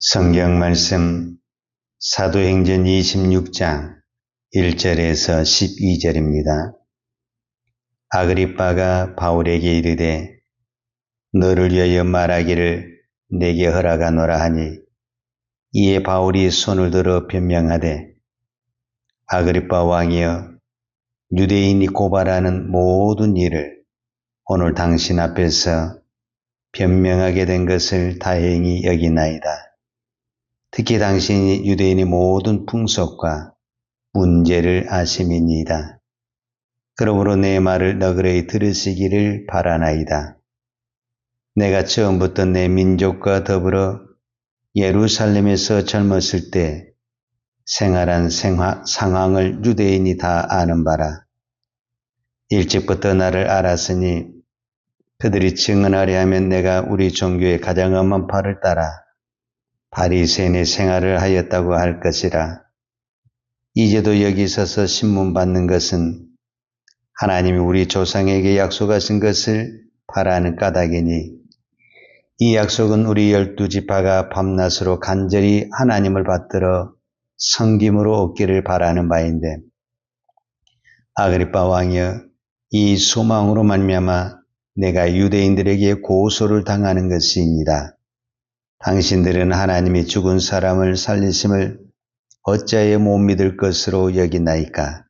성경 말씀 사도행전 26장 1절에서 12절입니다. 아그리빠가 바울에게 이르되 너를 위하여 말하기를 내게 허락하노라 하니 이에 바울이 손을 들어 변명하되 아그리빠 왕이여 유대인이 고발하는 모든 일을 오늘 당신 앞에서 변명하게 된 것을 다행히 여기나이다. 특히 당신이 유대인의 모든 풍속과 문제를 아심이니이다. 그러므로 내 말을 너그러이 들으시기를 바라나이다. 내가 처음부터 내 민족과 더불어 예루살렘에서 젊었을 때 생활한 상황을 유대인이 다 아는 바라. 일찍부터 나를 알았으니 그들이 증언하려 하면 내가 우리 종교의 가장 엄한 바를 따라 바리새인의 생활을 하였다고 할 것이라. 이제도 여기 서서 신문 받는 것은 하나님이 우리 조상에게 약속하신 것을 바라는 까닭이니 이 약속은 우리 12지파가 밤낮으로 간절히 하나님을 받들어 섬김으로 얻기를 바라는 바인데 아그리빠 왕이여 이 소망으로 말미암아 내가 유대인들에게 고소를 당하는 것이니이다. 당신들은 하나님이 죽은 사람을 살리심을 어찌하여 못 믿을 것으로 여기나이까?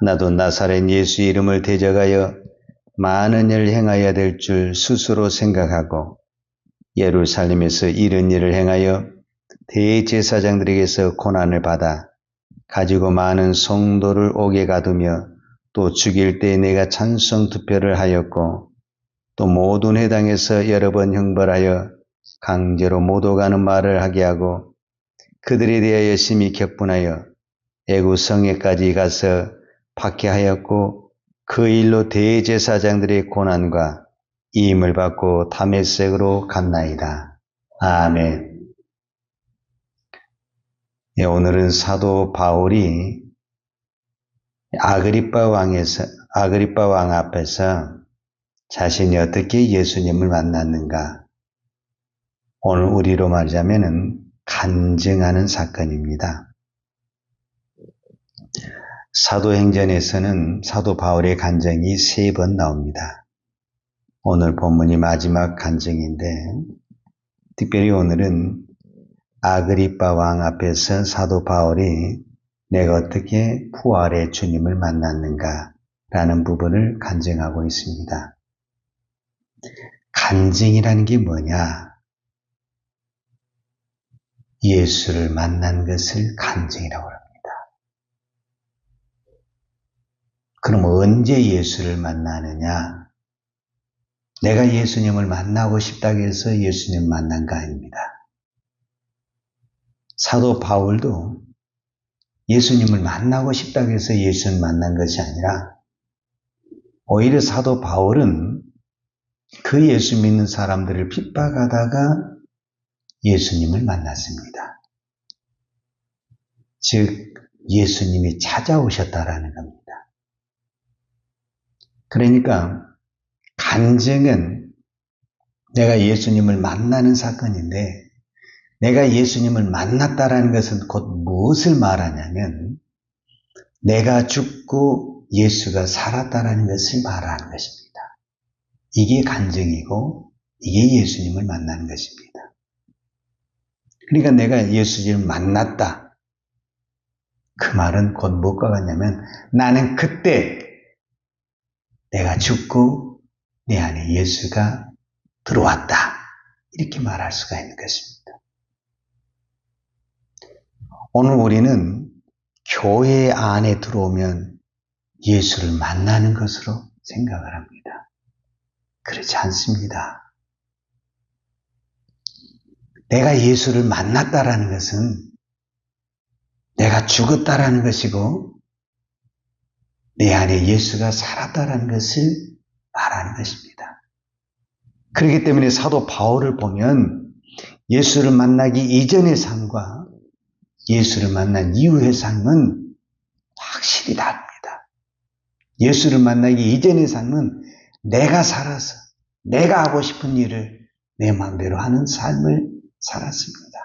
나도 나사렛 예수 이름을 대적하여 많은 일을 행하여야 될 줄 스스로 생각하고 예루살렘에서 이런 일을 행하여 대제사장들에게서 고난을 받아 가지고 많은 성도를 옥에 가두며 또 죽일 때 내가 찬성 투표를 하였고 또 모든 회당에서 여러 번 형벌하여 강제로 못 오가는 말을 하게 하고 그들에 대하여 심히 격분하여 애굽 성에까지 가서 박해하였고 그 일로 대제사장들의 고난과 이임을 받고 다메섹으로 갔나이다. 아멘. 오늘은 사도 바울이 아그리빠 왕 앞에서 자신이 어떻게 예수님을 만났는가, 오늘 우리로 말하자면 간증하는 사건입니다. 사도행전에서는 사도 바울의 간증이 3번 나옵니다. 오늘 본문이 마지막 간증인데 특별히 오늘은 아그리빠 왕 앞에서 사도 바울이 내가 어떻게 부활의 주님을 만났는가 라는 부분을 간증하고 있습니다. 간증이라는 게 뭐냐? 예수를 만난 것을 간증이라고 합니다. 그럼 언제 예수를 만나느냐? 내가 예수님을 만나고 싶다고 해서 예수님 만난 거 아닙니다. 사도 바울도 예수님을 만나고 싶다고 해서 예수님을 만난 것이 아니라 오히려 사도 바울은 그 예수 믿는 사람들을 핍박하다가 예수님을 만났습니다. 즉 예수님이 찾아오셨다라는 겁니다. 그러니까 간증은 내가 예수님을 만나는 사건인데 내가 예수님을 만났다라는 것은 곧 무엇을 말하냐면 내가 죽고 예수가 살았다라는 것을 말하는 것입니다. 이게 간증이고 이게 예수님을 만나는 것입니다. 그러니까 내가 예수님을 만났다. 그 말은 곧 무엇과 같냐면 나는 그때 내가 죽고 내 안에 예수가 들어왔다. 이렇게 말할 수가 있는 것입니다. 오늘 우리는 교회 안에 들어오면 예수를 만나는 것으로 생각을 합니다. 그렇지 않습니다. 내가 예수를 만났다라는 것은 내가 죽었다라는 것이고 내 안에 예수가 살았다라는 것을 말하는 것입니다. 그렇기 때문에 사도 바울을 보면 예수를 만나기 이전의 삶과 예수를 만난 이후의 삶은 확실히 다릅니다. 예수를 만나기 이전의 삶은 내가 살아서 내가 하고 싶은 일을 내 마음대로 하는 삶을 살았습니다.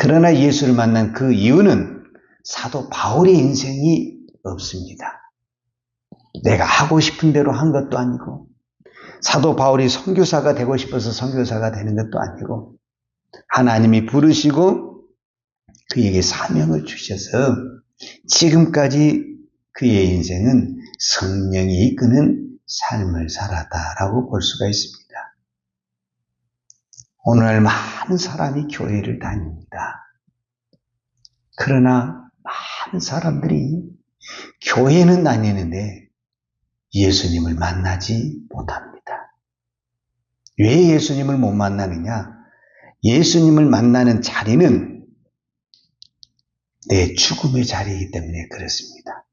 그러나 예수를 만난 그 이유는 사도 바울의 인생이 없습니다. 내가 하고 싶은 대로 한 것도 아니고, 사도 바울이 선교사가 되고 싶어서 선교사가 되는 것도 아니고, 하나님이 부르시고 그에게 사명을 주셔서 지금까지 그의 인생은 성령이 이끄는 삶을 살았다라고 볼 수가 있습니다. 오늘 많은 사람이 교회를 다닙니다. 그러나 많은 사람들이 교회는 다니는데 예수님을 만나지 못합니다. 왜 예수님을 못 만나느냐? 예수님을 만나는 자리는 내 죽음의 자리이기 때문에 그렇습니다.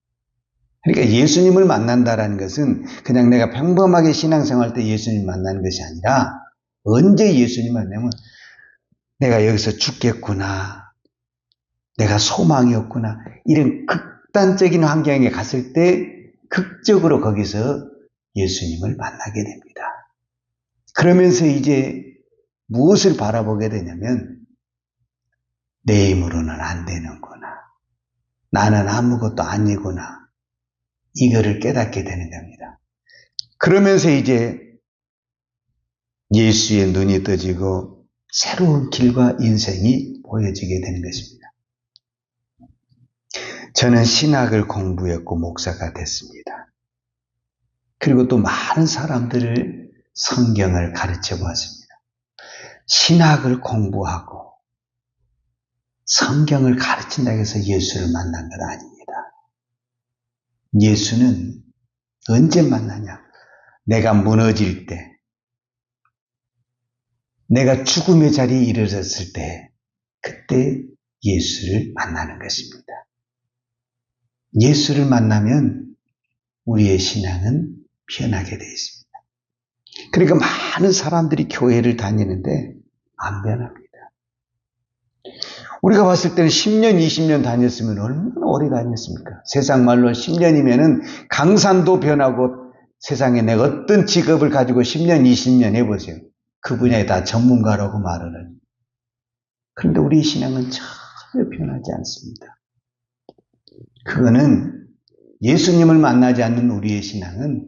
그러니까 예수님을 만난다는 것은 그냥 내가 평범하게 신앙생활 때 예수님을 만나는 것이 아니라 언제 예수님을 만나면 내가 여기서 죽겠구나, 내가 소망이 없구나, 이런 극단적인 환경에 갔을 때 극적으로 거기서 예수님을 만나게 됩니다. 그러면서 이제 무엇을 바라보게 되냐면 내 힘으로는 안 되는구나, 나는 아무것도 아니구나, 이거를 깨닫게 되는 겁니다. 그러면서 이제 예수의 눈이 떠지고 새로운 길과 인생이 보여지게 되는 것입니다. 저는 신학을 공부했고 목사가 됐습니다. 그리고 또 많은 사람들을 성경을 가르쳐 보았습니다. 신학을 공부하고 성경을 가르친다고 해서 예수를 만난 건 아닙니다. 예수는 언제 만나냐? 내가 무너질 때, 내가 죽음의 자리에 이르렀을 때, 그때 예수를 만나는 것입니다. 예수를 만나면 우리의 신앙은 변하게 되어 있습니다. 그러니까 많은 사람들이 교회를 다니는데 안 변합니다. 우리가 봤을 때는 10년, 20년 다녔으면 얼마나 오래 다녔습니까? 세상 말로 10년이면은 강산도 변하고 세상에 내가 어떤 직업을 가지고 10년, 20년 해보세요. 그 분야에 다 전문가라고 말을 해요. 그런데 우리 신앙은 전혀 변하지 않습니다. 그거는 예수님을 만나지 않는 우리의 신앙은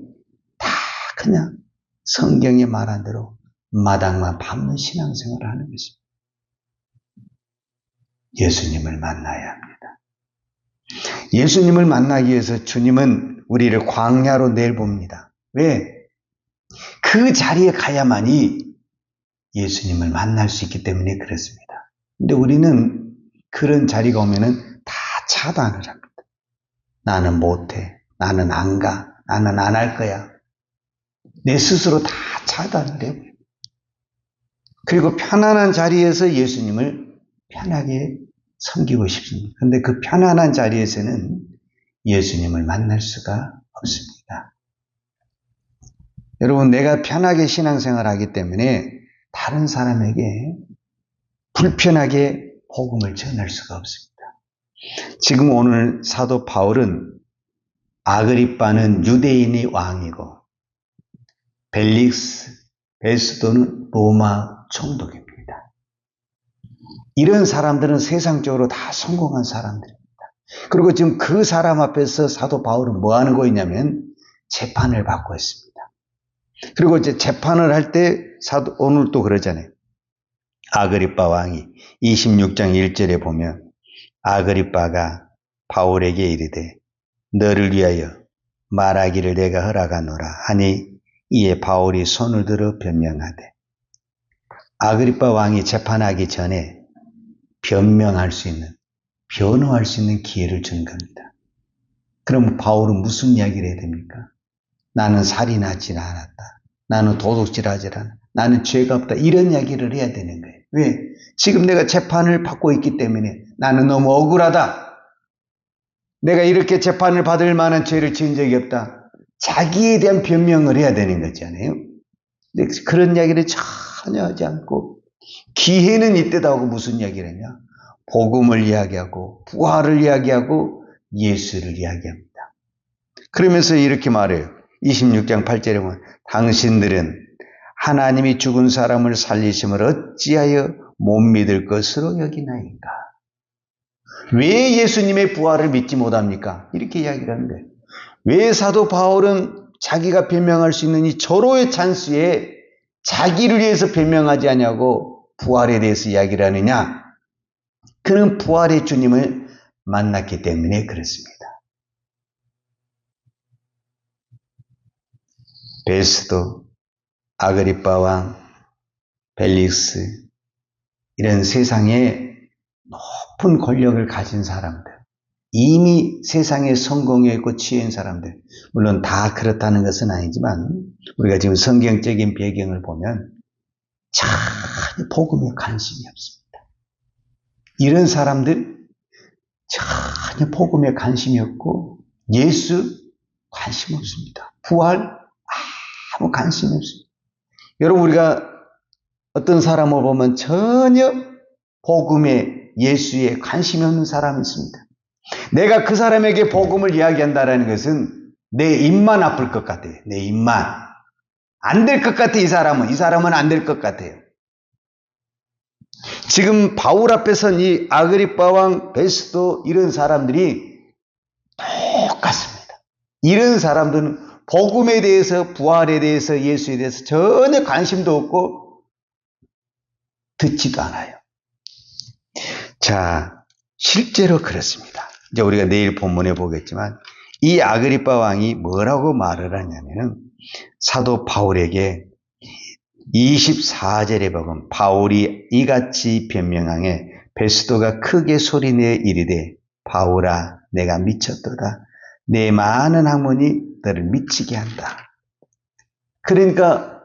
다 그냥 성경에 말한 대로 마당만 밟는 신앙생활을 하는 것입니다. 예수님을 만나야 합니다. 예수님을 만나기 위해서 주님은 우리를 광야로 내봅니다. 왜? 그 자리에 가야만이 예수님을 만날 수 있기 때문에 그렇습니다. 근데 우리는 그런 자리가 오면은 다 차단을 합니다. 나는 못해, 나는 안 가, 나는 안 할 거야. 내 스스로 다 차단을 해요. 그리고 편안한 자리에서 예수님을 편하게 섬기고 싶습니다. 그런데 그 편안한 자리에서는 예수님을 만날 수가 없습니다. 여러분, 내가 편하게 신앙생활을 하기 때문에 다른 사람에게 불편하게 복음을 전할 수가 없습니다. 지금 오늘 사도 바울은 아그리빠는 유대인의 왕이고 벨릭스, 베스도는 로마 총독입니다. 이런 사람들은 세상적으로 다 성공한 사람들입니다. 그리고 지금 그 사람 앞에서 사도 바울은 뭐 하는 거였냐면 재판을 받고 있습니다. 그리고 이제 재판을 할 때 오늘 또 그러잖아요. 아그리빠 왕이 26장 1절에 보면 아그리빠가 바울에게 이르되 너를 위하여 말하기를 내가 허락하노라 하니 이에 바울이 손을 들어 변명하되, 아그리빠 왕이 재판하기 전에 변명할 수 있는, 변호할 수 있는 기회를 준 겁니다. 그럼 바울은 무슨 이야기를 해야 됩니까? 나는 살인하지 않았다, 나는 도둑질하지 않았다, 나는 죄가 없다, 이런 이야기를 해야 되는 거예요. 왜? 지금 내가 재판을 받고 있기 때문에 나는 너무 억울하다, 내가 이렇게 재판을 받을 만한 죄를 지은 적이 없다, 자기에 대한 변명을 해야 되는 거잖아요. 근데 그런 이야기를 전혀 하지 않고 기회는 이때다 하고 무슨 이야기를 하냐? 복음을 이야기하고 부활을 이야기하고 예수를 이야기합니다. 그러면서 이렇게 말해요. 26장 8절에 보면 당신들은 하나님이 죽은 사람을 살리심을 어찌하여 못 믿을 것으로 여기나이까? 왜 예수님의 부활을 믿지 못합니까? 이렇게 이야기를 하는데, 왜 사도 바울은 자기가 변명할 수 있는 이 절호의 찬스에 자기를 위해서 변명하지 않냐고 부활에 대해서 이야기를 하느냐? 그는 부활의 주님을 만났기 때문에 그렇습니다. 베스도, 아그리빠 왕, 벨릭스, 이런 세상에 높은 권력을 가진 사람들, 이미 세상에 성공해 있고 취한 사람들, 물론 다 그렇다는 것은 아니지만 우리가 지금 성경적인 배경을 보면 전혀 복음에 관심이 없습니다. 이런 사람들 전혀 복음에 관심이 없고 예수 관심 없습니다. 부활 아무 관심이 없습니다. 여러분, 우리가 어떤 사람을 보면 전혀 복음에 예수에 관심이 없는 사람이 있습니다. 내가 그 사람에게 복음을 이야기한다는 것은 내 입만 아플 것 같아요. 내 입만. 안 될 것 같아, 이 사람은 안 될 것 같아요. 지금 바울 앞에 선 이 아그리빠 왕, 베스도, 이런 사람들이 똑같습니다. 이런 사람들은 복음에 대해서, 부활에 대해서, 예수에 대해서 전혀 관심도 없고 듣지도 않아요. 자, 실제로 그렇습니다. 이제 우리가 내일 본문에 보겠지만 이 아그리빠 왕이 뭐라고 말을 하냐면은 사도 바울에게 24절에 보면 바울이 이같이 변명하에 베스도가 크게 소리내어 이르되 바울아 내가 미쳤도다. 내 많은 학문이 너를 미치게 한다. 그러니까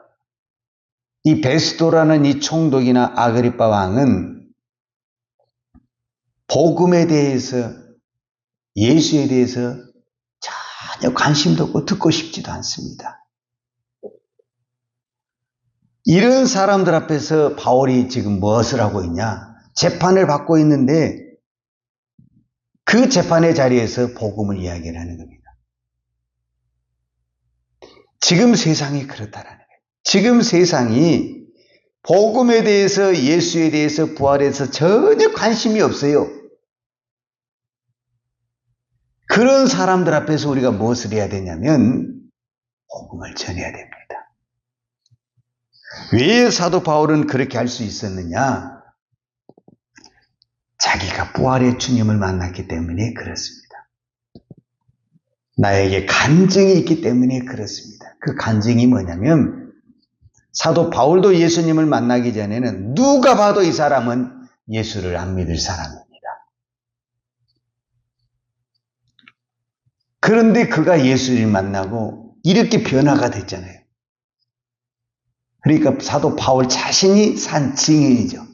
이 베스도라는 이 총독이나 아그리빠 왕은 복음에 대해서, 예수에 대해서 전혀 관심도 없고 듣고 싶지도 않습니다. 이런 사람들 앞에서 바울이 지금 무엇을 하고 있냐? 재판을 받고 있는데 그 재판의 자리에서 복음을 이야기를 하는 겁니다. 지금 세상이 그렇다라는 거예요. 지금 세상이 복음에 대해서, 예수에 대해서, 부활에 대해서 전혀 관심이 없어요. 그런 사람들 앞에서 우리가 무엇을 해야 되냐면 복음을 전해야 됩니다. 왜 사도 바울은 그렇게 할 수 있었느냐? 자기가 부활의 주님을 만났기 때문에 그렇습니다. 나에게 간증이 있기 때문에 그렇습니다. 그 간증이 뭐냐면 사도 바울도 예수님을 만나기 전에는 누가 봐도 이 사람은 예수를 안 믿을 사람입니다. 그런데 그가 예수를 만나고 이렇게 변화가 됐잖아요. 그러니까 사도 바울 자신이 산 증인이죠.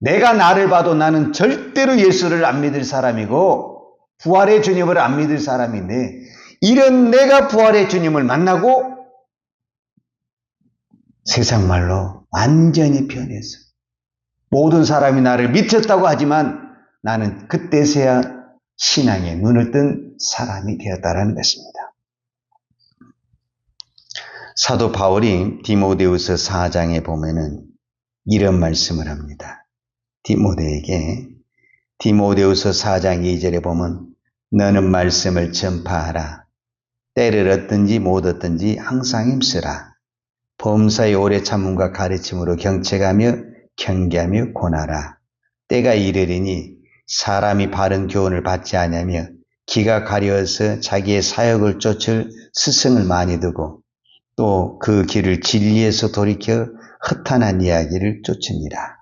내가 나를 봐도 나는 절대로 예수를 안 믿을 사람이고 부활의 주님을 안 믿을 사람인데 이런 내가 부활의 주님을 만나고 세상 말로 완전히 변했어. 모든 사람이 나를 미쳤다고 하지만 나는 그때서야 신앙에 눈을 뜬 사람이 되었다라는 것입니다. 사도 바울이 디모데후서 4장에 보면은 이런 말씀을 합니다. 디모데에게 디모데후서 4장 2절에 보면 너는 말씀을 전파하라. 때를 얻든지 못 얻든지 항상 힘쓰라. 범사의 오래 참음과 가르침으로 경책하며 경계하며 권하라. 때가 이르리니 사람이 바른 교훈을 받지 않으며 기가 가려워서 자기의 사역을 쫓을 스승을 많이 두고 또 그 길을 진리에서 돌이켜 허탄한 이야기를 쫓으니라.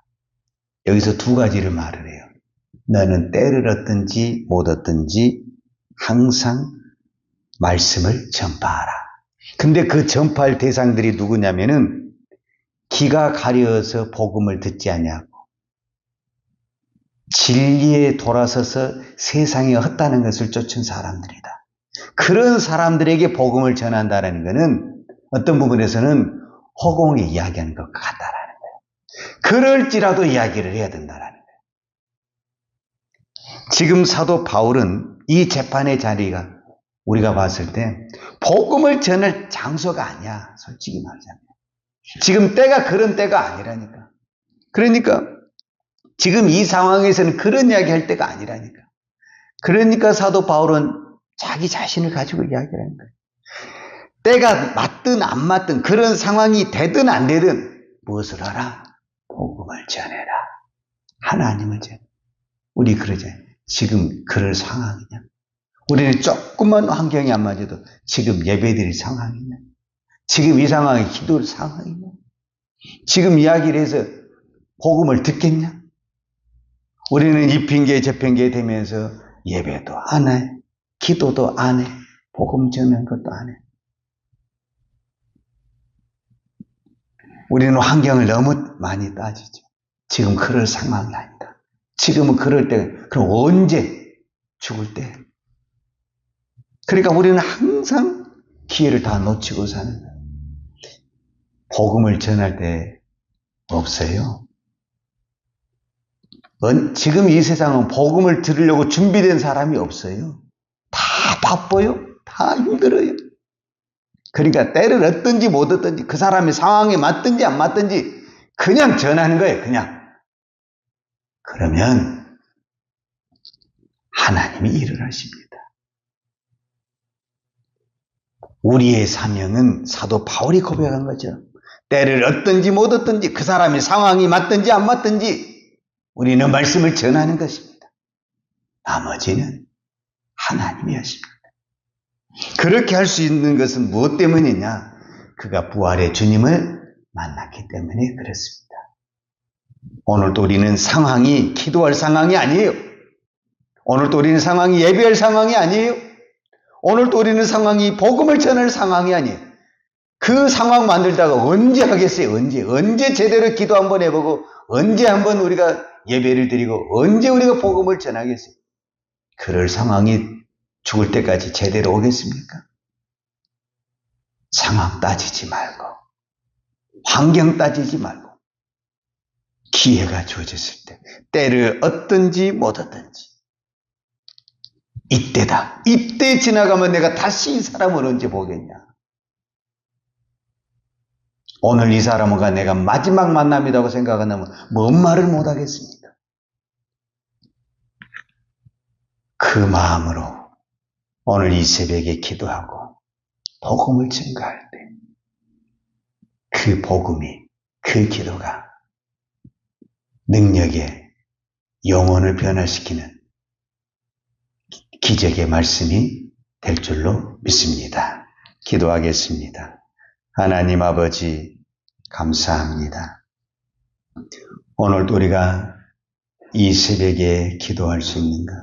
여기서 두 가지를 말을 해요. 너는 때를 얻든지 못 얻든지 항상 말씀을 전파하라. 근데 그 전파할 대상들이 누구냐면은 귀가 가려워서 복음을 듣지 아니하고 진리에 돌아서서 세상에 헛다는 것을 쫓은 사람들이다. 그런 사람들에게 복음을 전한다는 것은 어떤 부분에서는 허공에 이야기하는 것 같다라는 거예요. 그럴지라도 이야기를 해야 된다라는 거예요. 지금 사도 바울은 이 재판의 자리가 우리가 봤을 때 복음을 전할 장소가 아니야. 솔직히 말하자면. 지금 때가 그런 때가 아니라니까. 그러니까 지금 이 상황에서는 그런 이야기 할 때가 아니라니까. 그러니까 사도 바울은 자기 자신을 가지고 이야기하는 거예요. 때가 맞든 안 맞든 그런 상황이 되든 안 되든 무엇을 하라? 복음을 전해라. 하나님을 전해. 우리 그러잖아요. 지금 그럴 상황이냐? 우리는 조금만 환경이 안 맞아도 지금 예배드릴 상황이냐? 지금 이 상황이 기도할 상황이냐? 지금 이야기를 해서 복음을 듣겠냐? 우리는 이 핑계 저 핑계 대면서 예배도 안 해. 기도도 안 해. 복음 전하는 것도 안 해. 우리는 환경을 너무 많이 따지죠. 지금 그럴 상황이 아니다. 지금은 그럴 때, 그럼 언제? 죽을 때. 그러니까 우리는 항상 기회를 다 놓치고 사는 거예요. 복음을 전할 때 없어요. 지금 이 세상은 복음을 들으려고 준비된 사람이 없어요. 다 바빠요. 다 힘들어요. 그러니까 때를 얻든지 못 얻든지 그 사람의 상황에 맞든지 안 맞든지 그냥 전하는 거예요. 그냥. 그러면 하나님이 일을 하십니다. 우리의 사명은 사도 바울이 고백한 거죠. 때를 얻든지 못 얻든지 그 사람의 상황이 맞든지 안 맞든지 우리는 말씀을 전하는 것입니다. 나머지는 하나님이 하십니다. 그렇게 할 수 있는 것은 무엇 때문이냐? 그가 부활의 주님을 만났기 때문에 그렇습니다. 오늘도 우리는 상황이 기도할 상황이 아니에요. 오늘도 우리는 상황이 예배할 상황이 아니에요. 오늘도 우리는 상황이 복음을 전할 상황이 아니에요. 그 상황 만들다가 언제 하겠어요? 언제 제대로 기도 한번 해보고 언제 한번 우리가 예배를 드리고 언제 우리가 복음을 전하겠어요? 그럴 상황이 죽을 때까지 제대로 오겠습니까? 상황 따지지 말고 환경 따지지 말고 기회가 주어졌을 때 때를 얻든지 못 얻든지 이때다. 이때 지나가면 내가 다시 이 사람을 언제 보겠냐? 오늘 이 사람과 내가 마지막 만남이라고 생각한다면 뭔 말을 못 하겠습니까? 그 마음으로 오늘 이 새벽에 기도하고 복음을 증거할 때 그 복음이, 그 기도가 능력의 영혼을 변화시키는 기적의 말씀이 될 줄로 믿습니다. 기도하겠습니다. 하나님 아버지 감사합니다. 오늘도 우리가 이 새벽에 기도할 수 있는 것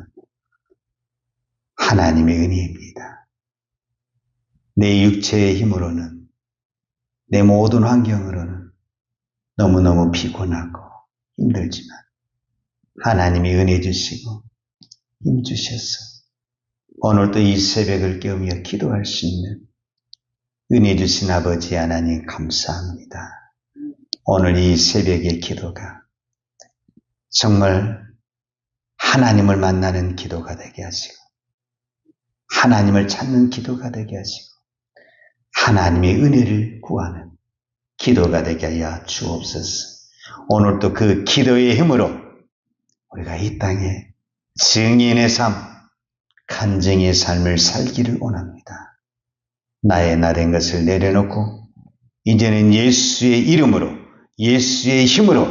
하나님의 은혜입니다. 내 육체의 힘으로는 내 모든 환경으로는 너무너무 피곤하고 힘들지만 하나님이 은혜 주시고 힘 주셔서 오늘도 이 새벽을 깨우며 기도할 수 있는 은혜 주신 아버지 하나님 감사합니다. 오늘 이 새벽의 기도가 정말 하나님을 만나는 기도가 되게 하시고 하나님을 찾는 기도가 되게 하시고 하나님의 은혜를 구하는 기도가 되게 하여 주옵소서. 오늘도 그 기도의 힘으로 우리가 이 땅에 증인의 삶, 간증의 삶을 살기를 원합니다. 나의 나 된 것을 내려놓고 이제는 예수의 이름으로 예수의 힘으로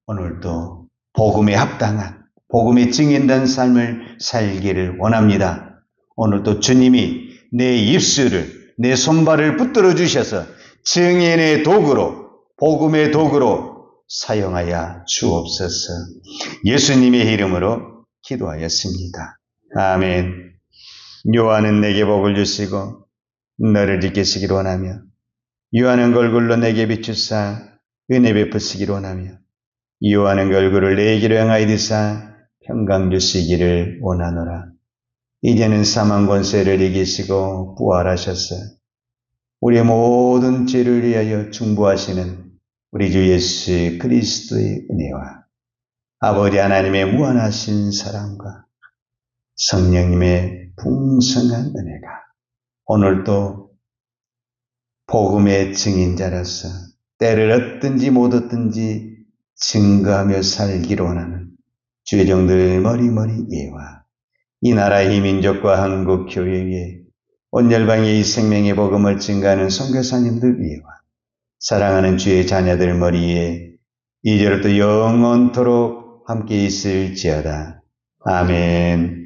오늘도 복음에 합당한 복음에 증인된 삶을 살기를 원합니다. 오늘도 주님이 내 입술을 내 손발을 붙들어 주셔서 증인의 도구로 복음의 도구로 사용하여 주옵소서. 예수님의 이름으로 기도하였습니다. 아멘. 요한은 내게 복을 주시고 너를 이기시기를 원하며 요한은 얼굴로 내게 비추사 은혜 베푸시기를 원하며 요한은 얼굴을 내게로 향하여 드사 평강 주시기를 원하노라. 이제는 사망 권세를 이기시고 부활하셔서 우리의 모든 죄를 위하여 중보하시는 우리 주 예수 그리스도의 은혜와 아버지 하나님의 무한하신 사랑과 성령님의 풍성한 은혜가 오늘도 복음의 증인자로서 때를 얻든지 못 얻든지 증거하며 살기로 원하는 주의종들 머리머리 예와 이 나라의 민족과 한국 교회 위에 온 열방의 이 생명의 복음을 증가하는 선교사님들 위에와 사랑하는 주의 자녀들 머리에 이제로부터 영원토록 함께 있을지어다. 아멘.